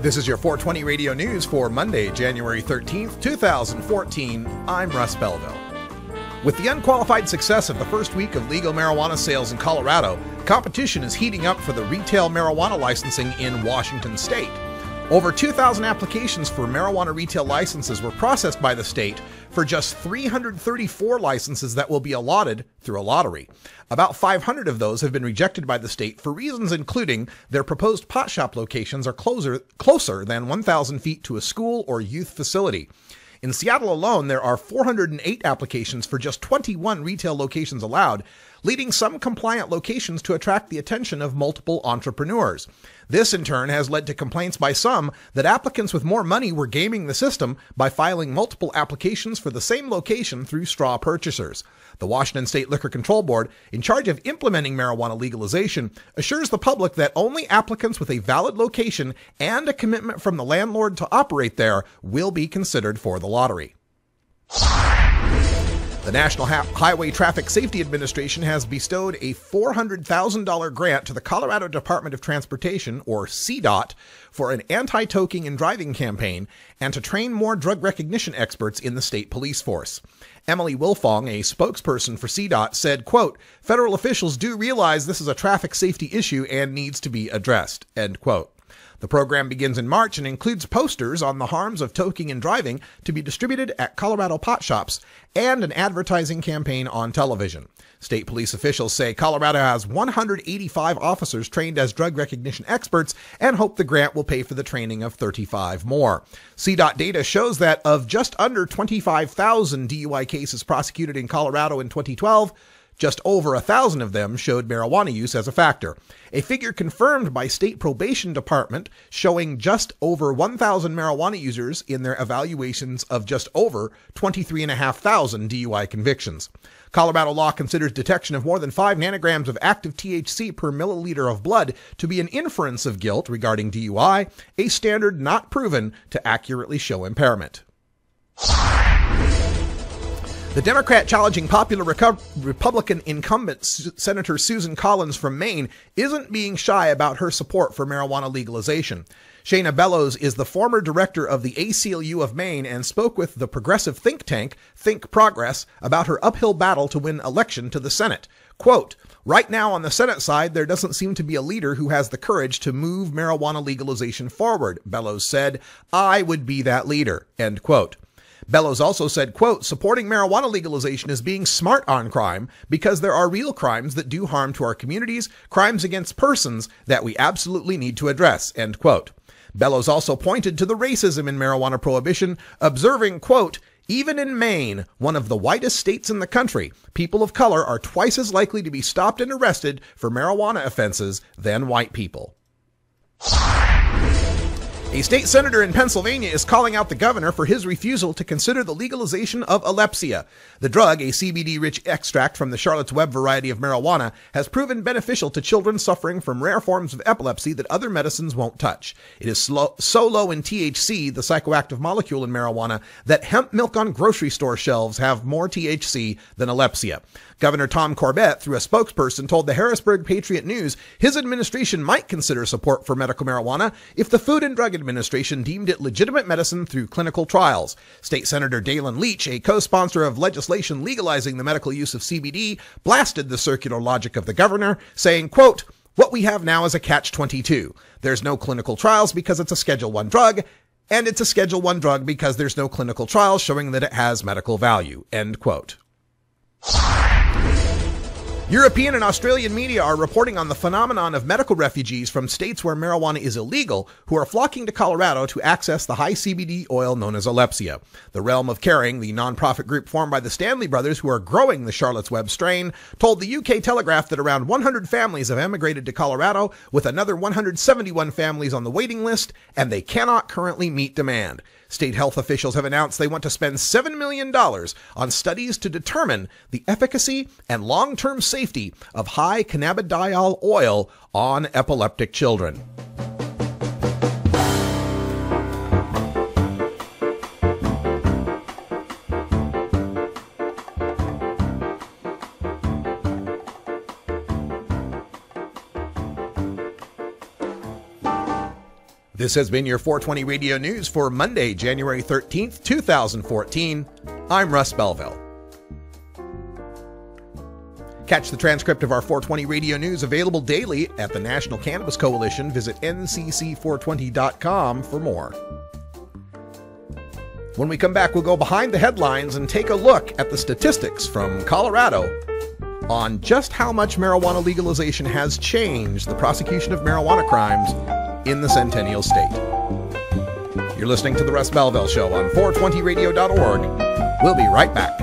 This is your 420 Radio News for Monday, January 13th, 2014. I'm Russ Belville. With the unqualified success of the first week of legal marijuana sales in Colorado, competition is heating up for the retail marijuana licensing in Washington state. Over 2,000 applications for marijuana retail licenses were processed by the state for just 334 licenses that will be allotted through a lottery. About 500 of those have been rejected by the state for reasons including their proposed pot shop locations are closer than 1,000 feet to a school or youth facility. In Seattle alone, there are 408 applications for just 21 retail locations allowed, leading some compliant locations to attract the attention of multiple entrepreneurs. This, in turn, has led to complaints by some that applicants with more money were gaming the system by filing multiple applications for the same location through straw purchasers. The Washington State Liquor Control Board, in charge of implementing marijuana legalization, assures the public that only applicants with a valid location and a commitment from the landlord to operate there will be considered for the lottery. The National Highway Traffic Safety Administration has bestowed a $400,000 grant to the Colorado Department of Transportation, or CDOT, for an anti-toking and driving campaign and to train more drug recognition experts in the state police force. Emily Wilfong, a spokesperson for CDOT, said, quote, "Federal officials do realize this is a traffic safety issue and needs to be addressed," end quote. The program begins in March and includes posters on the harms of toking and driving to be distributed at Colorado pot shops and an advertising campaign on television. State police officials say Colorado has 185 officers trained as drug recognition experts and hope the grant will pay for the training of 35 more. CDOT data shows that of just under 25,000 DUI cases prosecuted in Colorado in 2012, just over 1,000 of them showed marijuana use as a factor, a figure confirmed by state probation department showing just over 1,000 marijuana users in their evaluations of just over 23,500 DUI convictions. Colorado law considers detection of more than 5 nanograms of active THC per milliliter of blood to be an inference of guilt regarding DUI, a standard not proven to accurately show impairment. The Democrat challenging popular Republican incumbent Senator Susan Collins from Maine isn't being shy about her support for marijuana legalization. Shayna Bellows is the former director of the ACLU of Maine and spoke with the progressive think tank, Think Progress, about her uphill battle to win election to the Senate. Quote, "Right now on the Senate side, there doesn't seem to be a leader who has the courage to move marijuana legalization forward," Bellows said. "I would be that leader," end quote. Bellows also said, quote, "Supporting marijuana legalization is being smart on crime because there are real crimes that do harm to our communities, crimes against persons that we absolutely need to address," end quote. Bellows also pointed to the racism in marijuana prohibition, observing, quote, "Even in Maine, one of the whitest states in the country, people of color are twice as likely to be stopped and arrested for marijuana offenses than white people." A state senator in Pennsylvania is calling out the governor for his refusal to consider the legalization of Aleppsia. The drug, a CBD-rich extract from the Charlotte's Web variety of marijuana, has proven beneficial to children suffering from rare forms of epilepsy that other medicines won't touch. It is so low in THC, the psychoactive molecule in marijuana, that hemp milk on grocery store shelves have more THC than Aleppsia. Governor Tom Corbett, through a spokesperson, told the Harrisburg Patriot News his administration might consider support for medical marijuana if the Food and Drug Administration deemed it legitimate medicine through clinical trials. State Senator Dalen Leach, a co-sponsor of legislation legalizing the medical use of CBD, blasted the circular logic of the governor, saying, quote, "What we have now is a catch-22. There's no clinical trials because it's a Schedule I drug, and it's a Schedule I drug because there's no clinical trials showing that it has medical value," end quote. European and Australian media are reporting on the phenomenon of medical refugees from states where marijuana is illegal who are flocking to Colorado to access the high CBD oil known as Aleppsia. The Realm of Caring, the nonprofit group formed by the Stanley brothers who are growing the Charlotte's Web strain, told the UK Telegraph that around 100 families have emigrated to Colorado, with another 171 families on the waiting list, and they cannot currently meet demand. State health officials have announced they want to spend $7 million on studies to determine the efficacy and long-term safety of high cannabidiol oil on epileptic children. This has been your 420 Radio News for Monday, January 13th, 2014. I'm Russ Belville. Catch the transcript of our 420 Radio News available daily at the National Cannabis Coalition. Visit ncc420.com for more. When we come back, we'll go behind the headlines and take a look at the statistics from Colorado on just how much marijuana legalization has changed the prosecution of marijuana crimes in the Centennial State. You're listening to The Russ Belville Show on 420radio.org. We'll be right back.